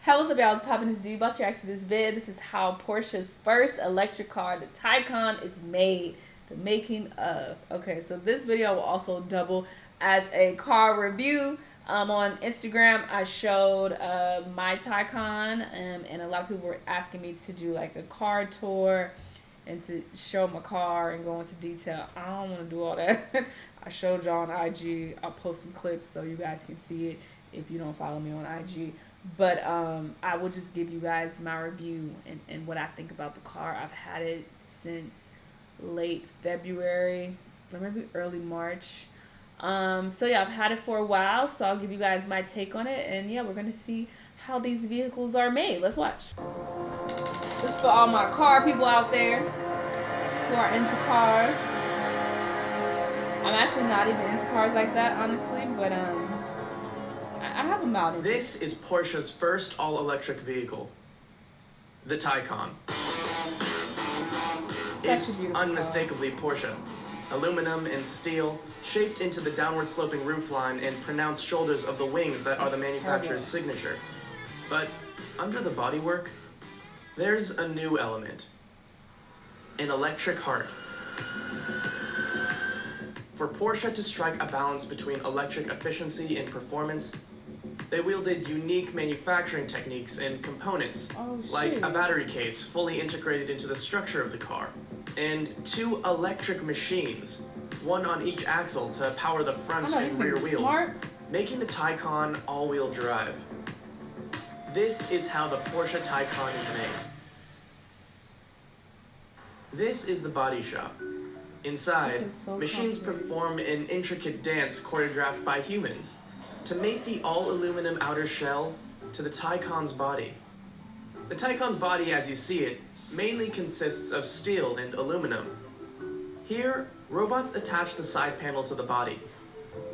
Hey, what's up, y'all? It's popping this D Bus reacts to this vid. This is how Porsche's first electric car, the Taycan, is made. The making of. Okay, so this video will also double as a car review. On Instagram, I showed my Taycan, and a lot of people were asking me to do like a car tour and to show my car and go into detail. I don't want to do all that. I showed y'all on IG. I'll post some clips so you guys can see it if you don't follow me on IG. But I will just give you guys my review and what I think about the car. I've had it since late February, or maybe early March. So yeah, I've had it for a while, so I'll give you guys my take on it. And yeah, we're going to see how these vehicles are made. Let's watch. This is for all my car people out there who are into cars. I'm actually not even into cars like that, honestly, but I have a mild interest. This is Porsche's first all-electric vehicle, the Taycan. It's unmistakably Porsche. Aluminum and steel, shaped into the downward-sloping roofline and pronounced shoulders of the wings that are the manufacturer's signature. But under the bodywork, there's a new element. An electric heart. For Porsche to strike a balance between electric efficiency and performance, they wielded unique manufacturing techniques and components, like a battery case fully integrated into the structure of the car, and two electric machines, one on each axle to power the front and rear wheels, making the Taycan all-wheel drive. This is how the Porsche Taycan is made. This is the body shop. Inside, machines perform an intricate dance choreographed by humans to make the all-aluminum outer shell to the Taycan's body. The Taycan's body, as you see it, mainly consists of steel and aluminum. Here, robots attach the side panel to the body.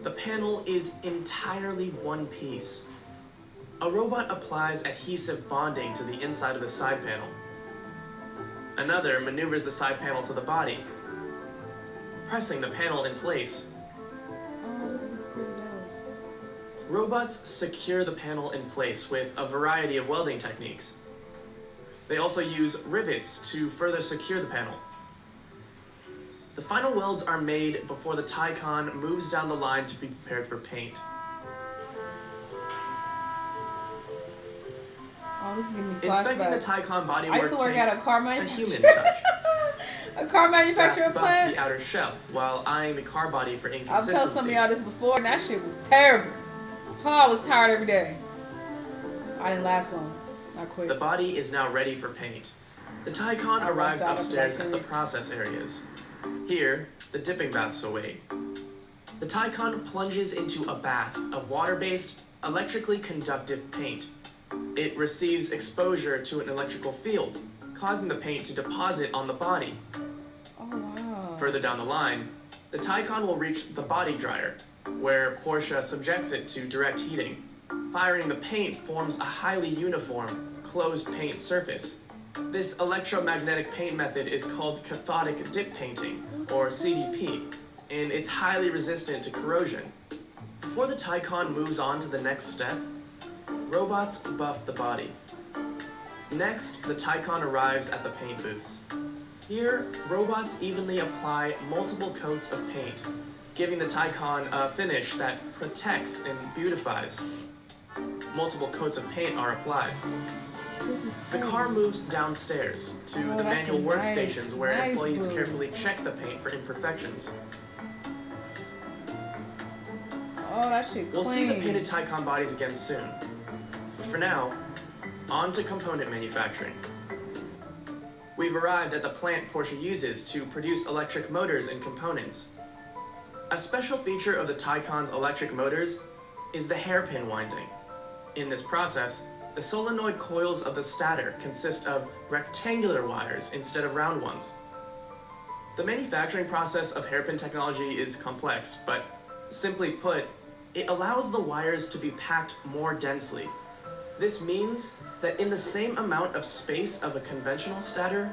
The panel is entirely one piece. A robot applies adhesive bonding to the inside of the side panel. Another maneuvers the side panel to the body, pressing the panel in place. Oh, this is pretty dope. Robots secure the panel in place with a variety of welding techniques. They also use rivets to further secure the panel. The final welds are made before the Taycan moves down the line to be prepared for paint. Oh, this is giving me flashbacks. Inspecting the Taycan bodywork takes a human touch. A car manufacturer plant. The outer shell while eyeing the car body for inconsistencies. I've told some of y'all this before, and that shit was terrible. Oh, I was tired every day. I didn't last long. I quit. The body is now ready for paint. The Taycan arrives upstairs at the process areas. Here, the dipping baths await. The Taycan plunges into a bath of water-based, electrically conductive paint. It receives exposure to an electrical field, causing the paint to deposit on the body. Oh, wow. Further down the line, the Taycan will reach the body dryer, where Porsche subjects it to direct heating. Firing the paint forms a highly uniform, closed paint surface. This electromagnetic paint method is called cathodic dip painting, or CDP, and it's highly resistant to corrosion. Before the Taycan moves on to the next step, robots buff the body. Next, the Taycan arrives at the paint booths. Here, robots evenly apply multiple coats of paint, giving the Taycan a finish that protects and beautifies. Multiple coats of paint are applied. The car moves downstairs to the manual workstations where employees carefully check the paint for imperfections. Oh, that shit clean. We'll see the painted Taycan bodies again soon. But for now, on to component manufacturing. We've arrived at the plant Porsche uses to produce electric motors and components. A special feature of the Taycan's electric motors is the hairpin winding. In this process, the solenoid coils of the stator consist of rectangular wires instead of round ones. The manufacturing process of hairpin technology is complex, but simply put, it allows the wires to be packed more densely. This means that in the same amount of space of a conventional stator,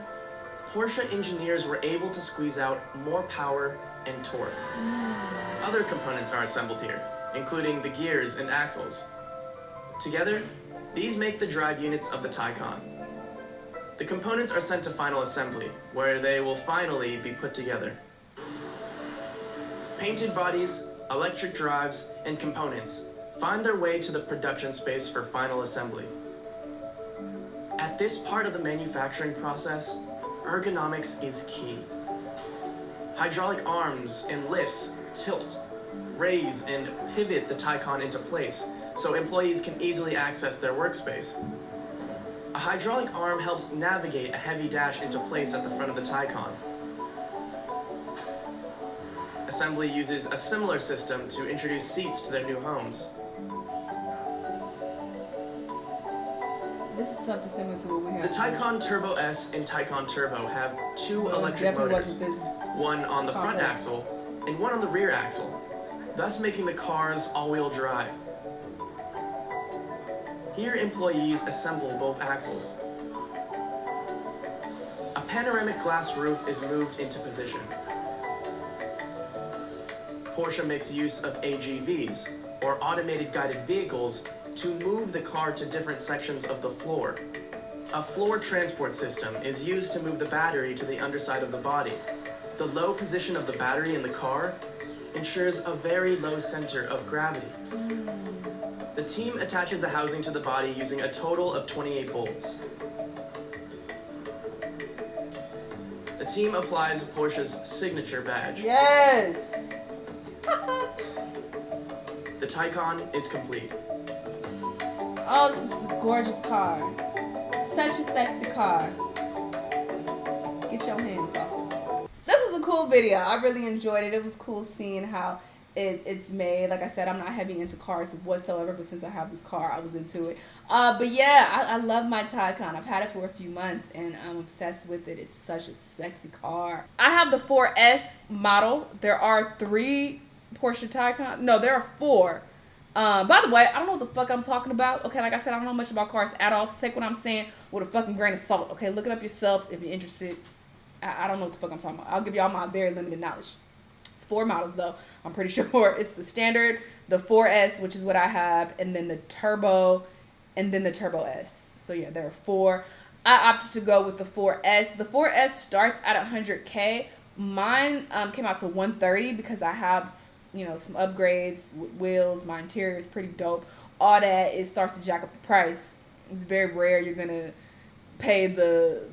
Porsche engineers were able to squeeze out more power and torque. Other components are assembled here, including the gears and axles. Together, These make the drive units of the Taycan. The components are sent to final assembly, where they will finally be put together. Painted bodies, electric drives, and components find their way to the production space for final assembly. At this part of the manufacturing process, ergonomics is key. Hydraulic arms and lifts tilt, raise, and pivot the Taycan into place so employees can easily access their workspace. A hydraulic arm helps navigate a heavy dash into place at the front of the Taycan. Assembly uses a similar system to introduce seats to their new homes. This is something similar to what we have. The Taycan Turbo S and Taycan Turbo have two electric motors, one on the front axle and one on the rear axle, thus making the cars all-wheel drive. Here employees assemble both axles. A panoramic glass roof is moved into position. Porsche makes use of AGVs, or automated guided vehicles, to move the car to different sections of the floor. A floor transport system is used to move the battery to the underside of the body. The low position of the battery in the car ensures a very low center of gravity. The team attaches the housing to the body using a total of 28 bolts. The team applies Porsche's signature badge. Yes! The Taycan is complete. Oh, this is a gorgeous car. Such a sexy car. Get your hands off it. This was a cool video. I really enjoyed it. It was cool seeing how it's made. Like I said, I'm not heavy into cars whatsoever, but since I have this car, I was into it. But yeah, I love my Taycan. I've had it for a few months and I'm obsessed with it. It's such a sexy car. I have the 4S model. There are 3 Porsche Taycan. No, there are 4. By the way, I don't know what the fuck I'm talking about. Okay, like I said, I don't know much about cars at all. So take what I'm saying with a fucking grain of salt. Okay, look it up yourself if you're interested. I don't know what the fuck I'm talking about. I'll give y'all my very limited knowledge. It's 4 models though. I'm pretty sure it's the standard, the 4S, which is what I have, and then the turbo, and then the Turbo S. So yeah, there are 4. I opted to go with the 4S. The 4S starts at 100K. Mine came out to 130 because I have, you know, some upgrades with wheels. My interior is pretty dope. All that, it starts to jack up the price. It's very rare you're gonna pay the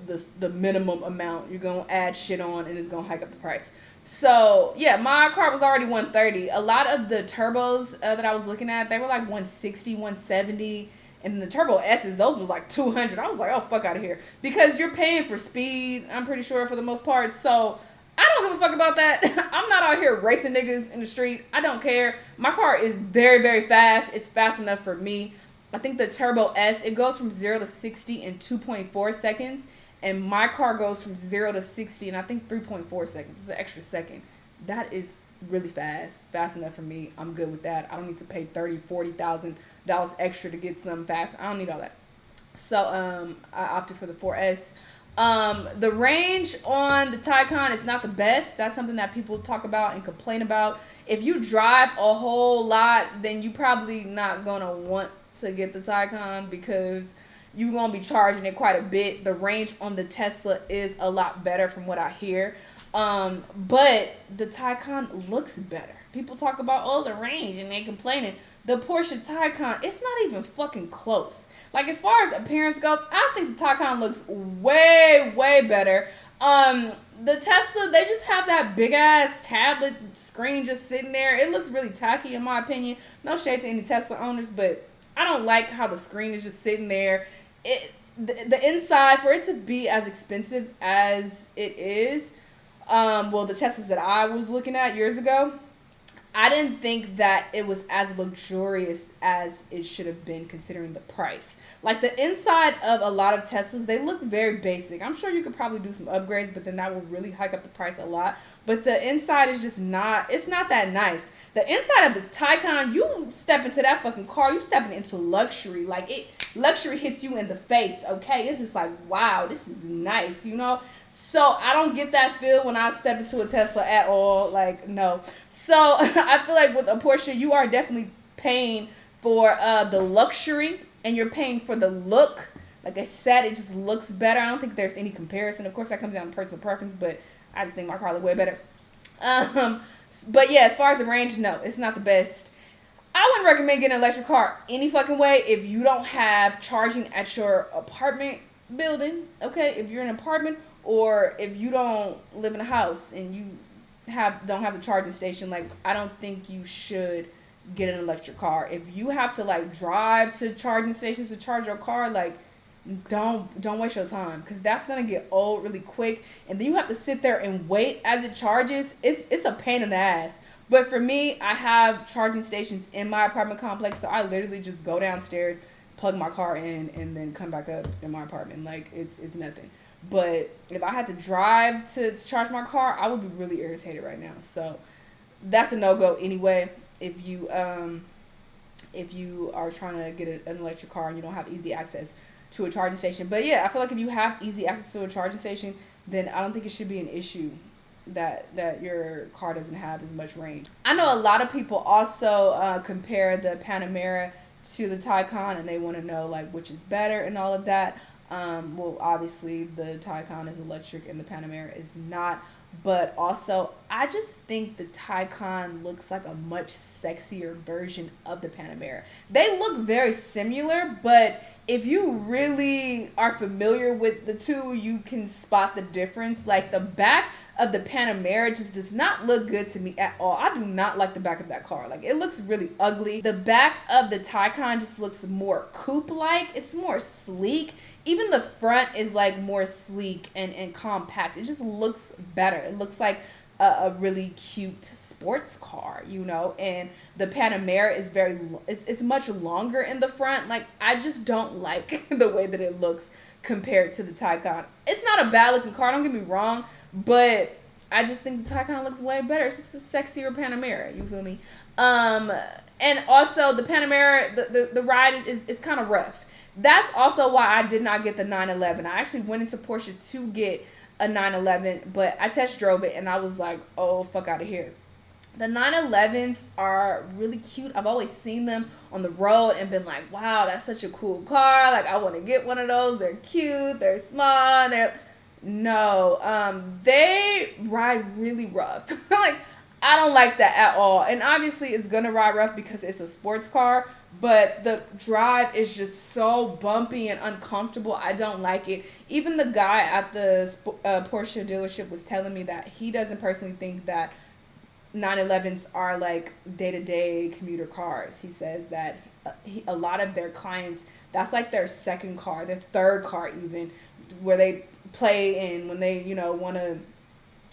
minimum amount. You're gonna add shit on and it's gonna hike up the price. So yeah, my car was already 130. A lot of the turbos that I was looking at, they were like 160, 170. And the Turbo S's, those was like 200. I was like, oh, fuck out of here. Because you're paying for speed, I'm pretty sure, for the most part. So I don't give a fuck about that. I'm not out here racing niggas in the street. I don't care. My car is very, very fast. It's fast enough for me. I think the Turbo S, it goes from 0 to 60 in 2.4 seconds. And my car goes from 0 to 60 in, I think, 3.4 seconds. It's an extra second. That is really fast. Fast enough for me. I'm good with that. I don't need to pay $30,000, $40,000 extra to get something fast. I don't need all that. So I opted for the 4S. The range on the Taycan is not the best. That's something that people talk about and complain about. If you drive a whole lot, then you probably not gonna want to get the Taycan because you're gonna be charging it quite a bit. The range on the Tesla is a lot better from what I hear. But the Taycan looks better. People talk about, oh, the range, and they complaining. The Porsche Taycan, it's not even fucking close. Like, as far as appearance goes, I think the Taycan looks way, way better. The Tesla, they just have that big-ass tablet screen just sitting there. It looks really tacky, in my opinion. No shade to any Tesla owners, but I don't like how the screen is just sitting there. The inside, for it to be as expensive as it is, well, the Teslas that I was looking at years ago, I didn't think that it was as luxurious as it should have been considering the price. Like, the inside of a lot of Teslas, they look very basic. I'm sure you could probably do some upgrades, but then that will really hike up the price a lot. But the inside is just not, it's not that nice. The inside of the Taycan, you step into that fucking car, you stepping into luxury. Like, luxury hits you in the face, okay? It's just like, wow, this is nice, you know? So I don't get that feel when I step into a Tesla at all. Like, no. So I feel like with a Porsche, you are definitely paying for the luxury and you're paying for the look, like I said, it just looks better. I don't think there's any comparison. Of course, that comes down to personal preference, but I just think my car look way better. But yeah, as far as the range, no, it's not the best. I wouldn't recommend getting an electric car any fucking way if you don't have charging at your apartment building, okay? If you're in an apartment, or if you don't live in a house and you don't have the charging station, like, I don't think you should get an electric car. If you have to like drive to charging stations to charge your car, like, don't waste your time, because that's gonna get old really quick, and then you have to sit there and wait as it charges. It's a pain in the ass. But for me, I have charging stations in my apartment complex, so I literally just go downstairs, plug my car in, and then come back up in my apartment. Like, it's nothing. But if I had to drive to charge my car, I would be really irritated right now. So that's a no-go anyway. If you are trying to get an electric car and you don't have easy access to a charging station. But yeah, I feel like if you have easy access to a charging station, then I don't think it should be an issue that your car doesn't have as much range. I know a lot of people also compare the Panamera to the Taycan, and they want to know like which is better and all of that. Well, obviously the Taycan is electric and the Panamera is not. But also, I just think the Taycan looks like a much sexier version of the Panamera. They look very similar, but if you really are familiar with the two, you can spot the difference. Like, the back of the Panamera just does not look good to me at all. I do not like the back of that car. Like, it looks really ugly. The back of the Taycan just looks more coupe-like. It's more sleek. Even the front is like more sleek and compact. It just looks better. It looks like a really cute sports car, you know. And the Panamera is it's much longer in the front. Like, I just don't like the way that it looks compared to the Taycan. It's not a bad looking car, don't get me wrong, but I just think the Taycan looks way better. It's just a sexier Panamera, you feel me? And also the Panamera, the ride is kind of rough. That's also why I did not get the 911. I actually went into Porsche to get a 911, but I test drove it and I was like, oh, fuck out of here. The 911s are really cute. I've always seen them on the road and been like, wow, that's such a cool car. Like, I want to get one of those. They're cute. They're small. They ride really rough. Like, I don't like that at all. And obviously it's going to ride rough because it's a sports car, but the drive is just so bumpy and uncomfortable. I don't like it. Even the guy at the Porsche dealership was telling me that he doesn't personally think that 911s are like day-to-day commuter cars. He says that a lot of their clients, that's like their second car, their third car even, where they play in when they, you know, want to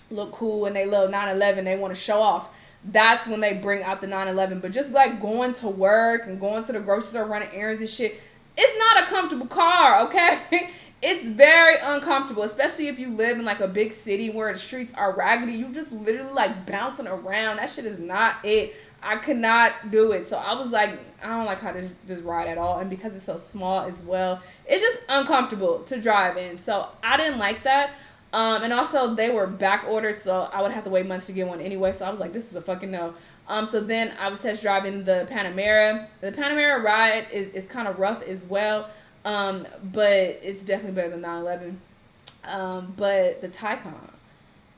look cool and they love 911, they want to show off. That's when they bring out the 911. But just like going to work and going to the grocery store, running errands and shit, it's not a comfortable car, okay? It's very uncomfortable, especially if you live in like a big city where the streets are raggedy. You just literally like bouncing around. That shit is not it. I could not do it. So I was like, I don't like how this ride at all. And because it's so small as well, it's just uncomfortable to drive in. So I didn't like that. And also they were back ordered, so I would have to wait months to get one anyway. So I was like, this is a fucking no. So then I was test driving the Panamera. The Panamera ride is kind of rough as well. But it's definitely better than 911. But the Taycan,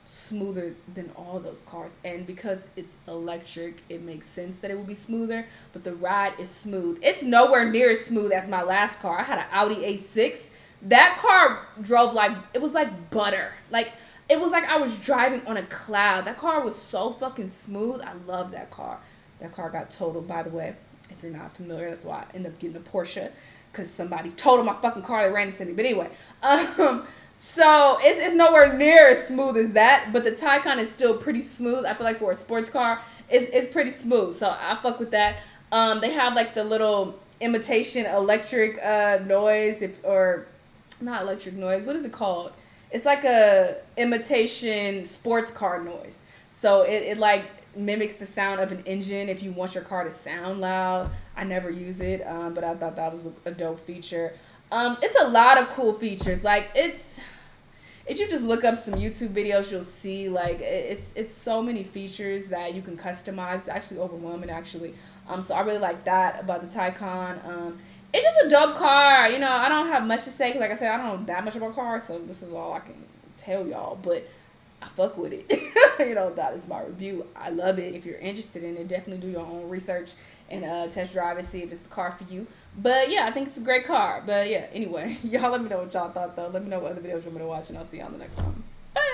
smoother than all those cars. And because it's electric, it makes sense that it would be smoother. But the ride is smooth. It's nowhere near as smooth as my last car. I had an Audi A6. That car drove like, it was like butter. Like, it was like I was driving on a cloud. That car was so fucking smooth. I love that car. That car got totaled, by the way. If you're not familiar, that's why I ended up getting a Porsche. Because somebody totaled my fucking car. They ran into me. But anyway. So, it's nowhere near as smooth as that. But the Taycan is still pretty smooth. I feel like for a sports car, it's pretty smooth. So, I fuck with that. They have like the little imitation electric noise. Or not electric noise. What is it called? It's like a imitation sports car noise. So it like mimics the sound of an engine if you want your car to sound loud. I never use it, but I thought that was a dope feature. It's a lot of cool features. Like, if you just look up some YouTube videos, you'll see like it's so many features that you can customize. It's actually overwhelming, actually. So I really like that about the Taycan. It's just a dope car. You know, I don't have much to say because, like I said, I don't know that much about cars, so this is all I can tell y'all. But I fuck with it. You know, that is my review. I love it. If you're interested in it, definitely do your own research and test drive and see if it's the car for you. But yeah, I think it's a great car. But yeah, anyway, y'all let me know what y'all thought, though. Let me know what other videos you want me to watch, and I'll see y'all on the next one.